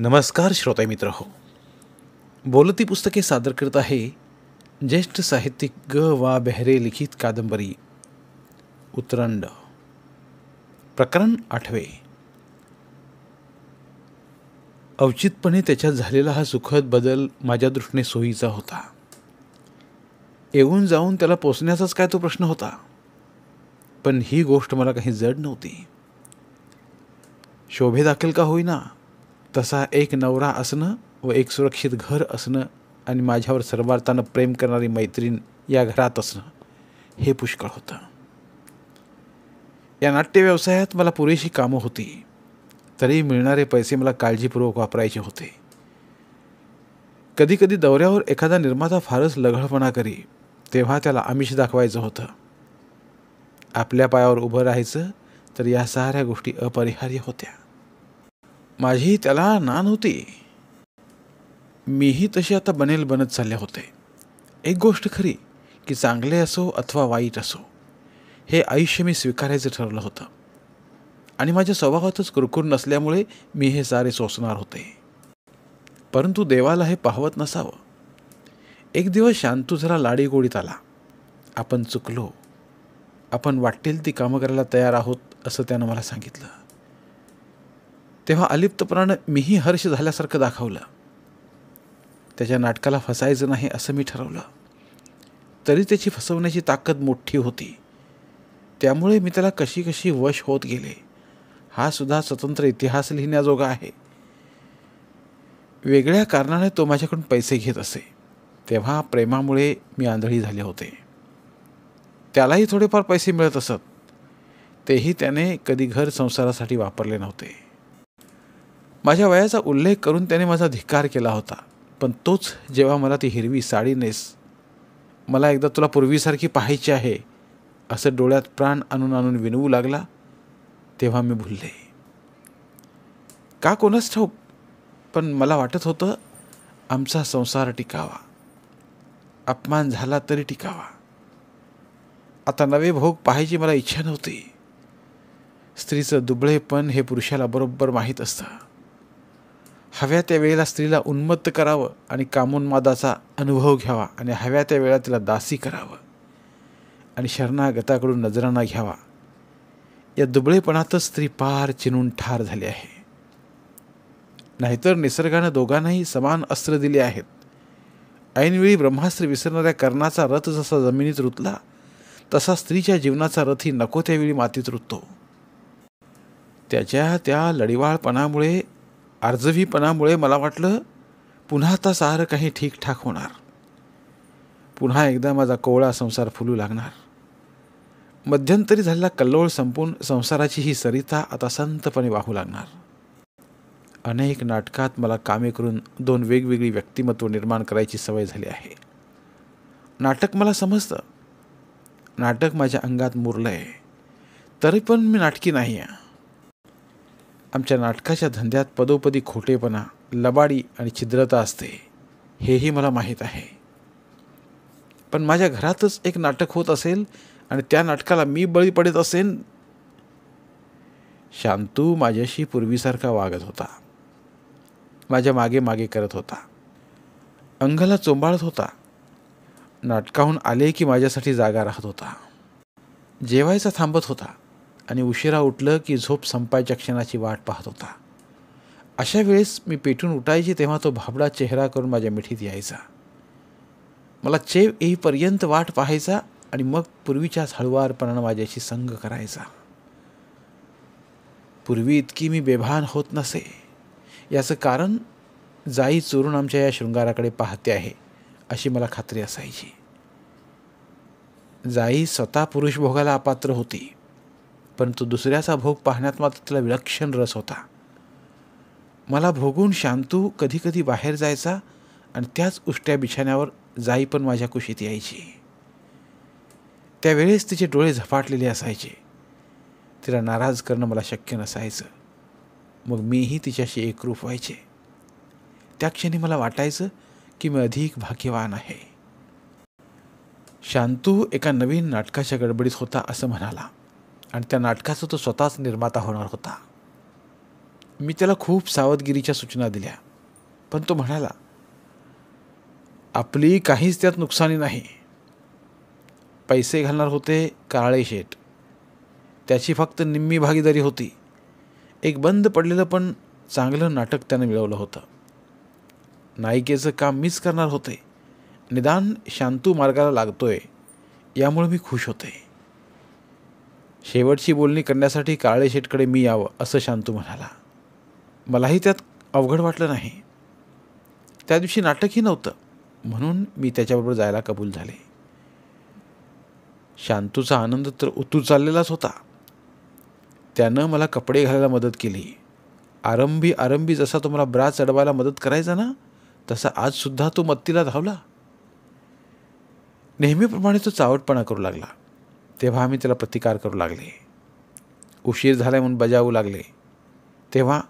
नमस्कार श्रोता मित्र हो. बोलती पुस्तके सादर करत आहे ज्येष्ठ साहित्यिक ग. बेहरे लिखित कादंबरी उतरंड, प्रकरण 8. अवचितपणे त्याच्यात झालेला हा सुखद बदल माझ्या दृष्टीने सोयीचा होता. येऊन जाऊन त्याला पोचण्याचाच काय तो प्रश्न होता, पण ही गोष्ट मला काही जड नव्हती. शोभे दाखल का होईना तसा एक नवरा असणं व एक सुरक्षित घर असणं आणि माझ्यावर सर्वार्थानं प्रेम करणारी मैत्रीण या घरात असणं हे पुष्कळ होतं. या नाट्य व्यवसायात मला पुरेशी कामं होती, तरी मिळणारे पैसे मला काळजीपूर्वक वापरायचे होते. कधी कधी दौऱ्यावर एखादा निर्माता फारच लघळपणा करी, तेव्हा त्याला आमिष दाखवायचं होतं. आपल्या पायावर उभं राहायचं तर या साऱ्या गोष्टी अपरिहार्य होत्या. माझी त्याला ना नव्हती. मीही तशी आता बनत चालले होते. एक गोष्ट खरी की चांगले असो अथवा वाईट असो, हे आयुष्य मी स्वीकारायचं ठरवलं होतं आणि माझ्या स्वभावातच कुरकुर नसल्यामुळे मी हे सारे सोसणार होते. परंतु देवाला हे पाहवत नसावं. एक दिवस शांतू जरा लाडीगोडीत आला. आपण चुकलो, आपण वाटेल ती कामं करायला तयार आहोत असं त्यानं मला सांगितलं. तेव्हा अलिप्तपणानं मीही हर्ष झाल्यासारखं दाखवलं. त्याच्या नाटकाला फसायचं नाही असं मी ठरवलं. तरी त्याची फसवण्याची ताकद मोठी होती. त्यामुळे मी त्याला कशी कशी वश होत गेले हा सुद्धा स्वतंत्र इतिहास लिहिण्याजोगा आहे. वेगळ्या कारणाने तो माझ्याकडून पैसे घेत असे, तेव्हा प्रेमामुळे मी आंधळी झाले होते. त्यालाही थोडेफार पैसे मिळत असत, तेही त्याने कधी घर संसारासाठी वापरले नव्हते. माझ्या वयाचा उल्लेख करून त्याने माझा धिक्कार केला होता. पण तोच जेव्हा मला ती हिरवी साडी नेस, मला एकदा तुला पूर्वीसारखी पाहायची आहे असं डोळ्यात प्राण आणून आणून विनवू लागला, तेव्हा मी भुलले. का कोणाच ठाऊक, पण मला वाटत होतं आमचा संसार टिकावा, अपमान झाला तरी टिकावा. आता नवे भोग पाहायची मला इच्छा नव्हती. स्त्रीचं दुबळेपण हे पुरुषाला बरोबर माहीत असतं. हव्या त्या वेळेला स्त्रीला उन्मत्त करावं आणि कामोन्मादाचा अनुभव घ्यावा आणि हव्या त्या वेळेला तिला दासी करावं आणि शरणागताकडून नजराना घ्यावा. या दुबळेपणातच स्त्री पार चिनून ठार झाली आहे. नाहीतर निसर्गानं दोघांनाही समान अस्त्र दिले आहेत. ऐनवेळी ब्रह्मास्त्र विसरणाऱ्या कर्णाचा रथ जसा जमिनीत रुतला, तसा स्त्रीच्या जीवनाचा रथही नको त्यावेळी मातीत रुततो. त्याच्या त्या लढिवाळपणामुळे, आर्जवीपणामुळे मला वाटलं पुन्हा आता सारं काही ठीकठाक होणार. पुन्हा एकदा माझा कोवळा संसार फुलू लागणार. मध्यंतरी झालेला कल्लोळ संपून संसाराची ही सरिता आता संतपणे वाहू लागणार. अनेक नाटकात मला कामे करून 2 वेगवेगळी व्यक्तिमत्व निर्माण करायची सवय झाली आहे. नाटक मला समजतं. नाटक माझ्या अंगात मुरलं आहे. तरी पण मी नाटकी नाही आहे. आमच्या नाटकाच्या धंद्यात पदोपदी खोटेपणा, लबाडी आणि छिद्रता असते, हेही मला माहीत आहे. पण माझ्या घरातच एक नाटक होत असेल आणि त्या नाटकाला मी बळी पडत असेन. शांतू माझ्याशी पूर्वीसारखा वागत होता. माझ्या मागे मागे करत होता. अंगाला चोंबाळत होता. नाटकाहून आले की माझ्यासाठी जागा राहत होता. जेवायचा थांबत होता आणि उशिरा उठलं की झोप संपायच्या क्षणाची वाट पाहत होता. अशा वेळेस मी पेटून उठायची तेव्हा तो भाबडा चेहरा करून माझ्या मिठीत यायचा. मला चेव येईपर्यंत वाट पाहायचा आणि मग पूर्वीच्याच हळुवारपणानं माझ्याशी संग करायचा. पूर्वी इतकी मी बेभान होत नसे. याचं कारण जाई चोरून आमच्या या शृंगाराकडे पाहते आहे अशी मला खात्री असायची. जाई स्वतः पुरुष भोगाला अपात्र होती, परंतु दुसऱ्याचा भोग पाहण्यात मात्र तिला विलक्षण रस होता. मला भोगून शांतू कधी कधी बाहेर जायचा आणि त्याच उष्ट्या बिछाण्यावर जाई पण माझ्या कुशीत यायची. त्यावेळेस तिचे डोळे झपाटलेले असायचे. तिला नाराज करणं मला शक्य नसायचं. मग मीही तिच्याशी एकरूप व्हायचे. त्या क्षणी मला वाटायचं की मी अधिक भाग्यवान आहे. शांतू एका नवीन नाटकाच्या गडबडीत होता असं म्हणाला आणि त्या नाटकाचा तो स्वतःच निर्माता होणार होता. मी त्याला खूप सावधगिरीच्या सूचना दिल्या, पण तो म्हणाला, आपली काहीच त्यात नुकसानी नाही. पैसे घालणार होते काळे शेठ, त्याची फक्त निम्मी भागीदारी होती. एक बंद पडलेलं पण चांगलं नाटक त्यानं मिळवलं होतं. नायिकेचं काम मीच करणार होते. निदान शांतू मार्गाला लागतोय यामुळे मी खुश होते. शेवटची बोलणी करण्यासाठी काळे शेठकडे मी यावं असं शांतू म्हणाला. मलाही त्यात अवघड वाटलं नाही. त्या दिवशी नाटकही नव्हतं, म्हणून मी त्याच्याबरोबर जायला कबूल झाले. शांतूचा आनंद तर उतू चाललेलाच होता. त्यानं मला कपडे घालायला मदत केली. आरंभी जसा तो मला ब्रा चढवायला मदत करायचा ना, तसा आजसुद्धा तो मत्तीला धावला. नेहमीप्रमाणे तो चावटपणा करू लागला. तेव्हा आम्ही त्याला प्रतिकार करू लागले. उशीर झालाय म्हणून बजावू लागले. तेव्हा,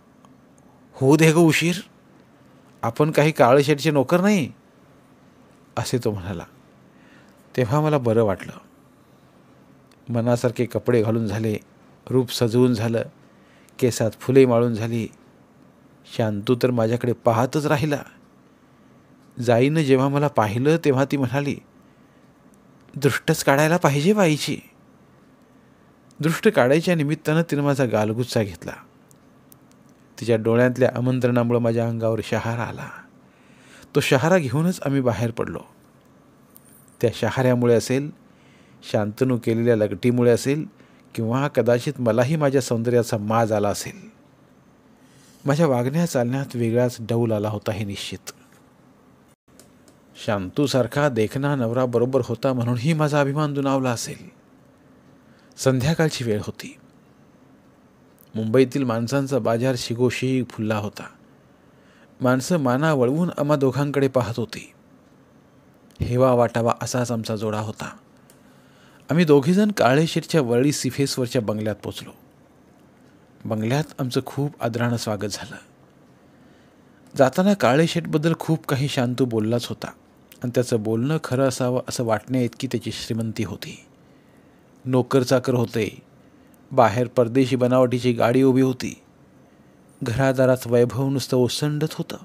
होऊ दे ग उशीर, आपण काही काळे शेठचे नोकर नाही, असे तो म्हणाला. तेव्हा मला बरं वाटलं. मनासारखे कपडे घालून झाले, रूप सजवून झालं, केसात फुले माळून झाली. शांतू तर माझ्याकडे पाहतच राहिला. जाईनं जेव्हा मला पाहिलं तेव्हा ती म्हणाली, दृष्टच काढायला पाहिजे बाईची. दृष्ट काढायच्या निमित्तानं तिनं माझा गालगुच्चा घेतला. तिच्या डोळ्यातल्या आमंत्रणामुळे माझ्या अंगावर शहारा आला. तो शहारा घेऊनच आम्ही बाहेर पडलो. त्या शहाऱ्यामुळे असेल, शांतनू केलेल्या लगटीमुळे असेल, किंवा कदाचित मलाही माझ्या सौंदर्याचा माज आला असेल. माझ्या वागण्या चालण्यात वेगळाच डौल आला होता हे निश्चित. शांतूसारखा देखणा नवरा बरोबर होता म्हणूनही माझा अभिमान दुणावला असेल. संध्याकाळची वेळ होती. मुंबईतील माणसांचा बाजार शिगोशिग फुलला होता. माणसं माना वळवून आम्हा दोघांकडे पाहत होती. हेवा वाटावा असाच आमचा जोडा होता. आम्ही दोघेजण काळे शेठच्या वरळी सिफेसवरच्या बंगल्यात पोचलो. बंगल्यात आमचं खूप आदरानं स्वागत झालं. जाताना काळे शेठबद्दल खूप काही शांतू बोललाच होता, आणि त्याचं बोलणं खरं असावं असं वाटण्याइतकी त्याची श्रीमंती होती. नोकर चाकर होते. बाहेर परदेशी बनावटीची गाडी उभी होती. घरादारात वैभव नुसतं ओसंडत होतं.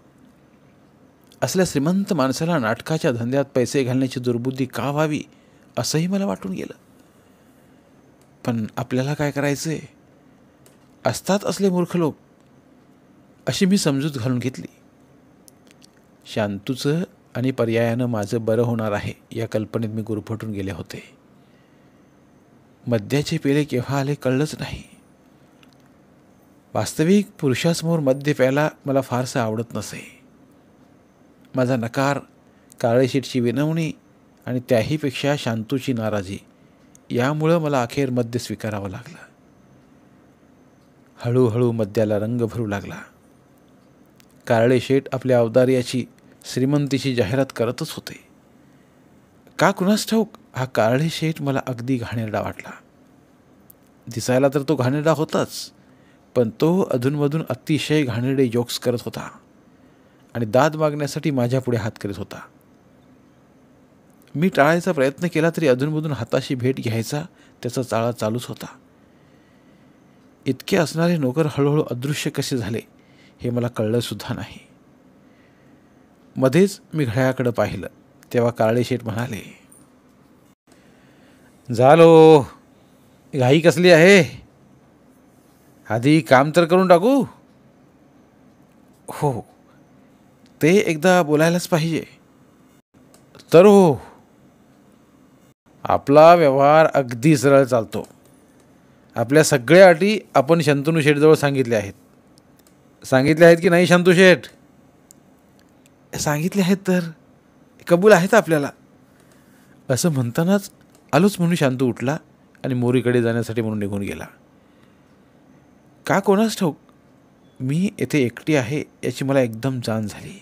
असल्या श्रीमंत माणसाला नाटकाच्या धंद्यात पैसे घालण्याची दुर्बुद्धी का व्हावी असंही मला वाटून गेलं. पण आपल्याला काय करायचंय, असतात असले मूर्ख लोक, अशी मी समजूत घालून घेतली. शांतूचं आणि पर्यायानं माझं बरं होणार आहे या कल्पनेत मी गुरफटून गेले होते. मद्याचे पेले केव्हा आले कळलंच नाही. वास्तविक पुरुषासमोर मद्य प्यायला मला फारसं आवडत नसे. माझा नकार, काळे शेठची विनवणी आणि त्याहीपेक्षा शांतूची नाराजी यामुळं मला अखेर मद्य स्वीकारावं लागलं. हळूहळू मद्याला रंग भरू लागला. काळे शेठ आपल्या औदार्याची, श्रीमंतीची जाहिरात करतच होते. का कुणास ठाऊक हा काळे शेठ मला अगदी घाणेरडा वाटला. दिसायला तर तो घाणेरडा होताच, पण तो अधूनमधून अतिशय घाणेरडे जोक्स करत होता आणि दाद मागण्यासाठी माझ्या पुढे हात करीत होता. मी टाळायचा प्रयत्न केला तरी अधूनमधून हाताशी भेट घ्यायचा त्याचा चाळा चालूच होता. इतके असणारे नोकर हळूहळू अदृश्य कसे झाले हे मला कळलं सुद्धा नाही. मध्येच मी घड्याळाकडे पाहिलं तेव्हा काळे शेठ म्हणाले, झालो, घाई कसली आहे, आधी काम तर करून टाकू. हो, ते एकदा बोलायलाच पाहिजे. तर हो, आपला व्यवहार अगदी सरळ चालतो. आपल्या सगळ्या अटी आपण शंतनू शेठजवळ सांगितल्या आहेत. सांगितले आहेत की नाही शांतू शेठ? सांगितले आहेत तर कबूल आहेत आपल्याला. असं म्हणतानाच आलोच म्हणून शांतू उठला आणि मोरीकडे जाण्यासाठी म्हणून निघून गेला. का कोणास ठाऊक मी येथे एकटी आहे याची मला एकदम जाण झाली.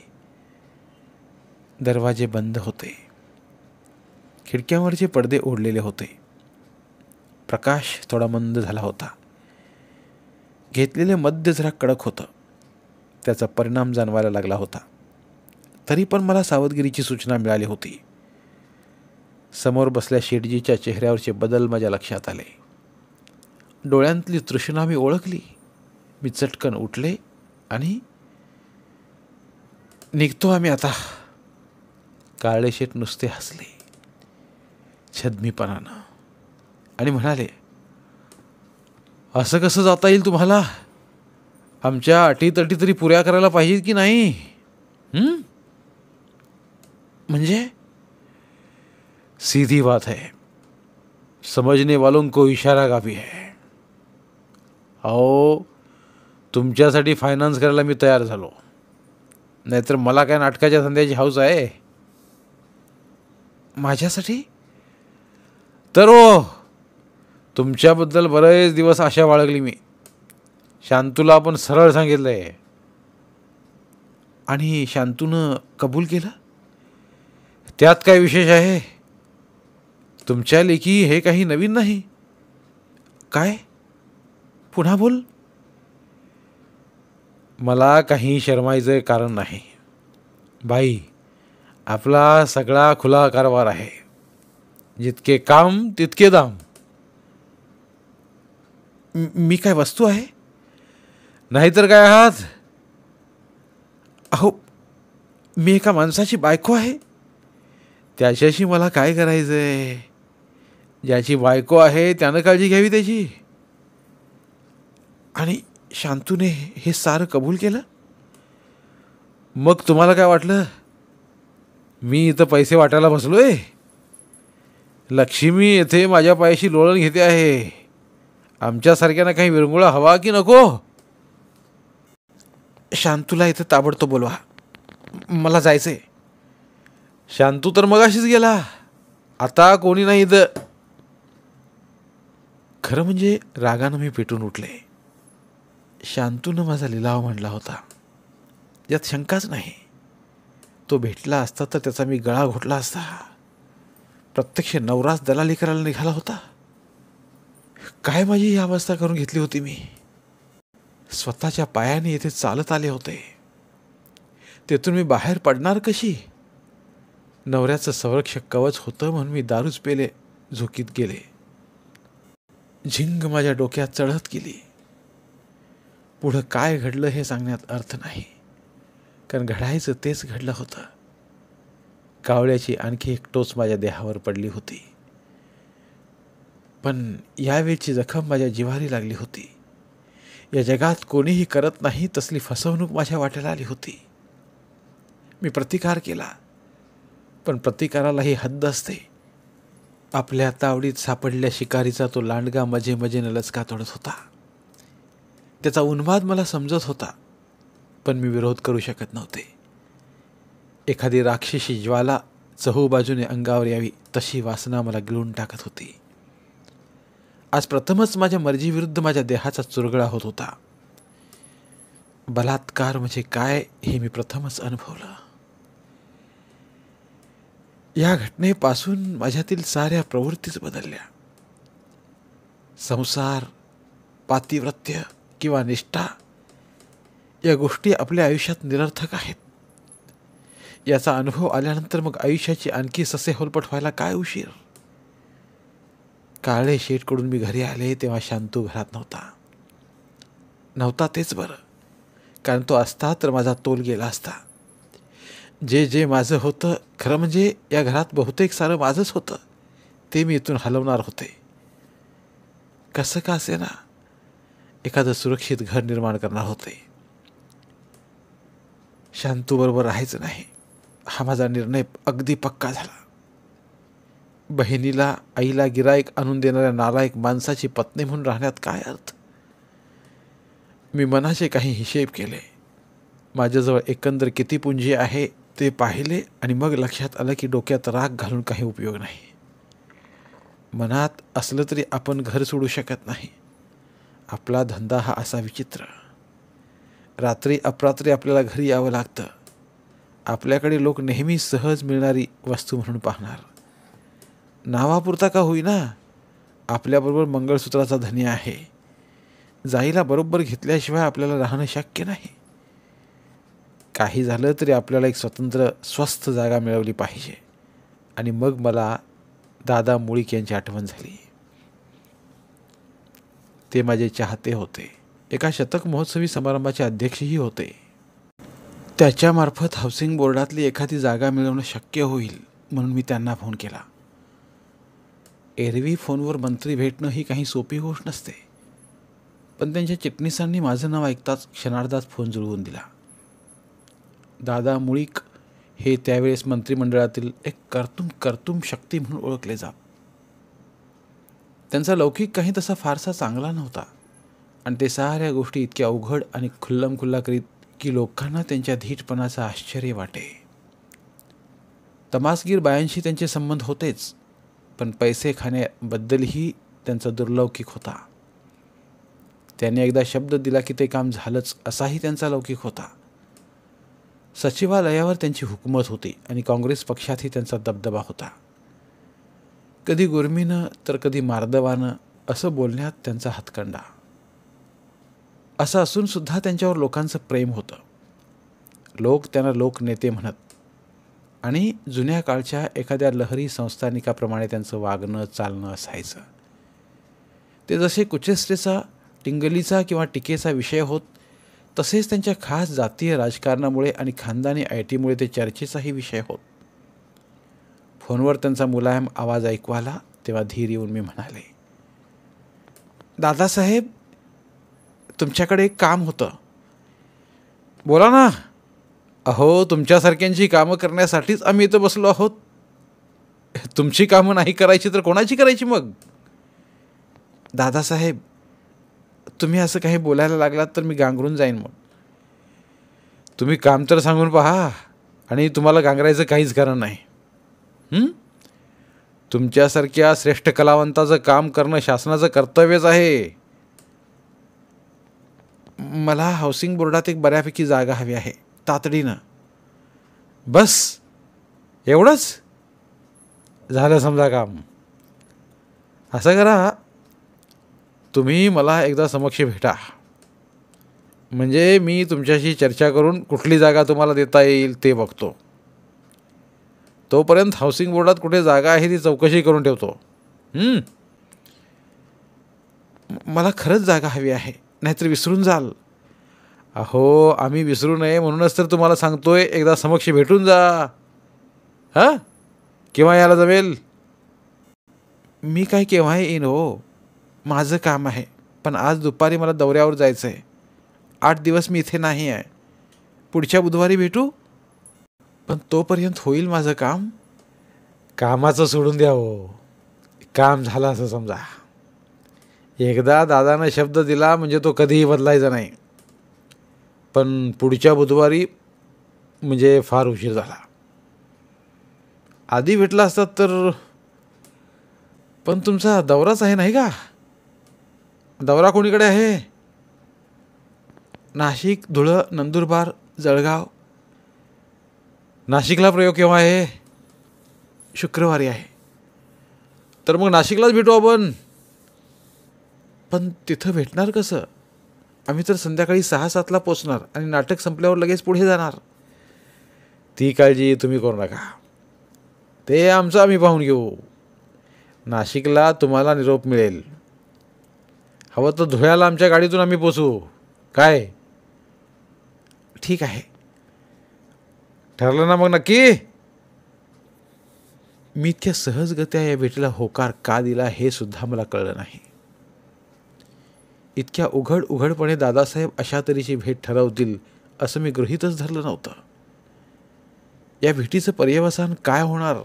दरवाजे बंद होते. खिडक्यांवरचे पडदे ओढलेले होते. प्रकाश थोडा मंद झाला होता. घेतलेले मद्य जरा कडक होतं. त्याचा परिणाम जाणवायला लागला होता. तरी पण मला सावधगिरीची सूचना मिळाली होती. समोर बसल्या शेठजीच्या चेहऱ्यावरचे बदल माझ्या लक्षात आले. डोळ्यांतली तृष्णा मी ओळखली. मी चटकन उठले आणि निघतो आम्ही आता. काळे शेठ नुसते हसले छद्मीपणानं आणि म्हणाले, असं कसं जाता येईल तुम्हाला? आमच्या अटीतटी तरी पुऱ्या करायला पाहिजे की नाही? म्हणजे सीधी बात है, समझने वालों को इशारा काफी है. अहो, तुमच्यासाठी फायनान्स करायला मी तयार झालो, नाहीतर मला काय नाटकाच्या धंद्याची हौस आहे? माझ्यासाठी? तर हो, तुमच्याबद्दल बरेच दिवस आशा बाळगली मी. शांतूला आपण सरळ सांगितलंय आणि शांतूनं कबूल केलं. त्यात काय विशेष आहे? तुमच्या लेखी हे काही नवीन नाही. काय? पुन्हा बोल. मला काही शरमायचं कारण नाही बाई. आपला सगळा खुला कारभार आहे. जितके काम तितके दाम. मी काय वस्तू आहे? नाहीतर काय आहात? अहो, मी एका माणसाची बायको आहे. त्याच्याशी मला काय करायचंय? ज्याची बायको आहे त्यानं काळजी घ्यावी त्याची. आणि शांतूने हे सारं कबूल केलं. मग तुम्हाला काय वाटलं? मी इथं पैसे वाटायला बसलोय? लक्ष्मी येथे माझ्या पायाशी लोळण घेते आहे. आमच्यासारख्यानं काही विरंगुळा हवा की नको? शांतूला इथं ताबडतोब बोलवा, मला जायचंय. शांतू तर मगाशीच गेला, आता कोणी नाही इथं. खरं म्हणजे रागानं मी पेटून उठले. शांतूनं माझा लिलाव मांडला होता, यात शंकाच नाही. तो भेटला असता तर त्याचा मी गळा घोटला असता. प्रत्यक्ष नवराच दलाली करायला निघाला होता. काय माझी ही अवस्था करून घेतली होती मी? स्वतःच्या पायाने येथे चालत आले होते, तेथून मी बाहेर पडणार कशी? नवऱ्याचं संरक्षक कवच होतं म्हणून मी दारूच पेले झोकीत गेले. झिंग माझ्या डोक्यात चढत गेली. पुढं काय घडलं हे सांगण्यात अर्थ नाही, कारण घडायचं तेच घडलं होतं. कावळ्याची आणखी एक टोच माझ्या देहावर पडली होती, पण यावेळची जखम माझ्या जिव्हारी लागली होती. या जगात कोणीही करत नाही तसली फसवणूक माझ्या वाट्याला आली होती. मी प्रतिकार केला, पण प्रतिकारालाही हद्द असते. आपल्या तावडीत सापडल्या शिकारीचा तो लांडगा मजेमजेने लचका तोडत होता. त्याचा उन्माद मला समजत होता, पण मी विरोध करू शकत नव्हते. एखादी राक्षसी ज्वाला चहूबाजूने अंगावर यावी तशी वासना मला गिळून टाकत होती. आज प्रथमच माझ्या मर्जीविरुद्ध माझ्या देहाचा चुरगळा होत होता. बलात्कार म्हणजे काय हे मी प्रथमच अनुभवलं. या घटनेपासून माझ्यातील साऱ्या प्रवृत्तीच बदलल्या. संसार, पातिव्रत्य किंवा निष्ठा या गोष्टी आपल्या आयुष्यात निरर्थक आहेत. याचा अनुभव आल्यानंतर मग आयुष्याची आणखी ससे होलपट व्हायला काय उशीर. काळे शेठकडून मी घरी आले तेव्हा शांतू घरात नव्हता तेच बरं, कारण तो असता तर माझा तोल गेला असता. जे माझं होतं, खरं म्हणजे या घरात बहुतेक सारं माझंच होतं, ते मी इथून हलवणार होते. कसं का असेना एखादं सुरक्षित घर निर्माण करणार होते. शांतूबरोबर राहायचं नाही हा माझा निर्णय अगदी पक्का झाला. बहिणीला आईला गिराईक आणून देणाऱ्या नालायक माणसाची पत्नी म्हणून राहण्यात काय अर्थ. मी मनाचे काही हिशेब केले. माझ्याजवळ एकंदर किती पुंजी आहे ते पाहिले आणि मग लक्षात आलं की डोक्यात राग घालून काही उपयोग नाही. मनात असलं तरी आपण घर सोडू शकत नाही. आपला धंदा हा असा विचित्र. रात्री अपरात्री आपल्याला घरी यावं लागतं. आपल्याकडे लोक नेहमी सहज मिळणारी वस्तू म्हणून पाहणार. नावापुरता का होईना आपल्याबरोबर मंगळसूत्राचा धनी आहे. जाईला बरोबर घेतल्याशिवाय आपल्याला राहणं शक्य नाही. काही झालं तरी आपल्याला एक स्वतंत्र स्वस्थ जागा मिळवली पाहिजे. आणि मग मला दादा मुळीक यांची आठवण झाली. ते माझे चाहते होते. एका शतक महोत्सवी समारंभाचे अध्यक्षही होते. त्याच्यामार्फत हाऊसिंग बोर्डातली एखादी जागा मिळवणं शक्य होईल म्हणून मी त्यांना फोन केला. एरवी फोनवर मंत्री भेटणं ही काही सोपी गोष्ट नसते, पण त्यांच्या चिटणीसांनी माझं नाव ऐकताच क्षणार्धात फोन जुळवून दिला. दादा मुळीक हे त्यावेळेस मंत्रिमंडळातील एक कर्तुम शक्ती म्हणून ओळखले जात. त्यांचा लौकिक काही तसा फारसा चांगला नव्हता आणि ते साऱ्या गोष्टी इतक्या अवघड आणि खुल्लमखुल्ला करीत की लोकांना त्यांच्या धीटपणाचं आश्चर्य वाटे. तमासगीर बायांशी त्यांचे संबंध होतेच, पण पैसे खाण्याबद्दलही त्यांचा दुर्लौकिक होता. त्याने एकदा शब्द दिला की ते काम झालंच असाही त्यांचा लौकिक होता. सचिवालयावर त्यांची हुकूमत होती आणि काँग्रेस पक्षातही त्यांचा दबदबा होता. कधी गुरमीनं तर कधी मार्दवानं असं बोलण्यात त्यांचा हातखंडा. असं असून सुद्धा त्यांच्यावर लोकांचं प्रेम होतं. लोक त्यांना लोकनेते म्हणत आणि जुन्या काळच्या एखाद्या लहरी संस्थानिकाप्रमाणे त्यांचं वागणं चालणं असायचं. ते जसे कुचेष्टेचा, टिंगलीचा किंवा टीकेचा विषय होत, तसेच त्यांच्या खास जातीय राजकारणामुळे आणि खानदानी आयटीमुळे ते चर्चेचाही विषय होत. फोनवर त्यांचा मुलायम आवाज ऐकू आला तेव्हा धीर येऊन मी म्हणाले, दादासाहेब, तुमच्याकडे एक काम होतं. बोला ना. अहो, तुमच्यासारख्यांची कामं करण्यासाठीच आम्ही इथं बसलो आहोत. तुमची कामं नाही करायची तर कोणाची करायची मग? दादासाहेब, तुम्ही असं काही बोलायला लागलात तर मी गांगरून जाईन. मग तुम्ही काम तर सांगून पहा आणि तुम्हाला गांगरायचं काहीच कारण नाही. तुमच्यासारख्या श्रेष्ठ कलावंताचं काम करणं शासनाचं कर्तव्यच आहे. मला हाऊसिंग बोर्डात एक बऱ्यापैकी जागा हवी आहे, तातडीनं. बस एवढंच झालं समजा काम. असं करा, तुम्ही मला एकदा समक्ष भेटा, म्हणजे मी तुमच्याशी चर्चा करून कुठली जागा तुम्हाला देता येईल ते बघतो. तोपर्यंत हाऊसिंग बोर्डात कुठे जागा आहे ती चौकशी करून ठेवतो. मला खरंच जागा हवी आहे, नाहीतर विसरून जाल. अहो, आम्ही विसरू नये म्हणूनच तर तुम्हाला सांगतोय, एकदा समक्ष भेटून जा. हां, केव्हा यायला जमेल? मी काय केव्हा येईन हो, माझं काम आहे. पण आज दुपारी मला दौऱ्यावर जायचं आहे. 8 दिवस मी इथे नाही आहे. पुढच्या बुधवारी भेटू. पण तोपर्यंत होईल माझं काम? कामाचं सोडून द्या हो, काम झालं असं समजा. एकदा दादानं शब्द दिला म्हणजे तो कधीही बदलायचा नाही. पण पुढच्या बुधवारी म्हणजे फार उशीर झाला. आधी भेटला असतात तर. पण तुमचा दौराच आहे नाही का? दौरा कोणीकडे आहे? नाशिक, धुळं, नंदुरबार, जळगाव. नाशिकला प्रयोग केव्हा आहे? शुक्रवारी आहे. तर मग नाशिकलाच भेटू आपण. पण तिथं भेटणार कसं? आम्ही तर संध्याकाळी 6-7ला पोचणार आणि नाटक संपल्यावर लगेच पुढे जाणार. ती काळजी तुम्ही करू नका, ते आमचं आम्ही पाहून घेऊ. नाशिकला तुम्हाला निरोप मिळेल. हवं तर धुळ्याला आमच्या गाडीतून आम्ही पोचू. काय? ठीक आहे, ठरलं ना मग नक्की? मी इतक्या सहजगत्या या भेटीला होकार का दिला हे सुद्धा मला कळलं नाही. इतक्या उघडपणे दादासाहेब अशा तऱ्हेची भेट ठरवतील असं मी गृहीतच धरलं नव्हतं. या भेटीचं पर्यवसान काय होणार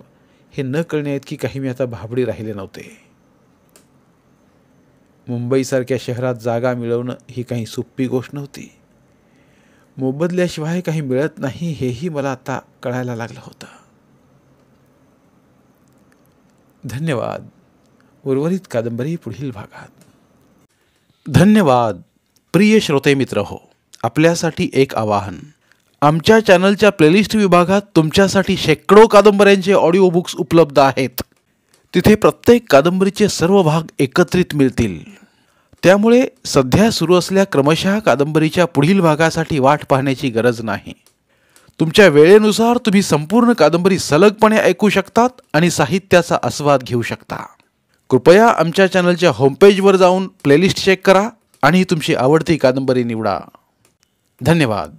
हे न कळण्याइतकी काही मी आता भाबडी राहिले नव्हते. मुंबईसारख्या शहरात जागा मिळवणं ही काही सोपी गोष्ट नव्हती. मोबदल्याशिवाय काही मिळत नाही हेही मला आता कळायला लागलं होतं. धन्यवाद. उर्वरित कादंबरी पुढील भागात. धन्यवाद. प्रिय श्रोते मित्र हो, आपल्यासाठी एक आवाहन. आमच्या चॅनलच्या प्लेलिस्ट विभागात तुमच्यासाठी शेकडो कादंबऱ्यांचे ऑडिओ बुक्स उपलब्ध आहेत. तिथे प्रत्येक कादंबरीचे सर्व भाग एकत्रित मिळतील. त्यामुळे सध्या सुरू असलेल्या क्रमशः कादंबरीच्या पुढील भागासाठी वाट पाहण्याची गरज नाही. तुमच्या वेळेनुसार तुम्ही संपूर्ण कादंबरी सलगपणे ऐकू शकतात आणि साहित्याचा आस्वाद घेऊ शकता. कृपया आमच्या चॅनलच्या होमपेजवर जाऊन प्लेलिस्ट चेक करा आणि तुमची आवडती कादंबरी निवडा. धन्यवाद.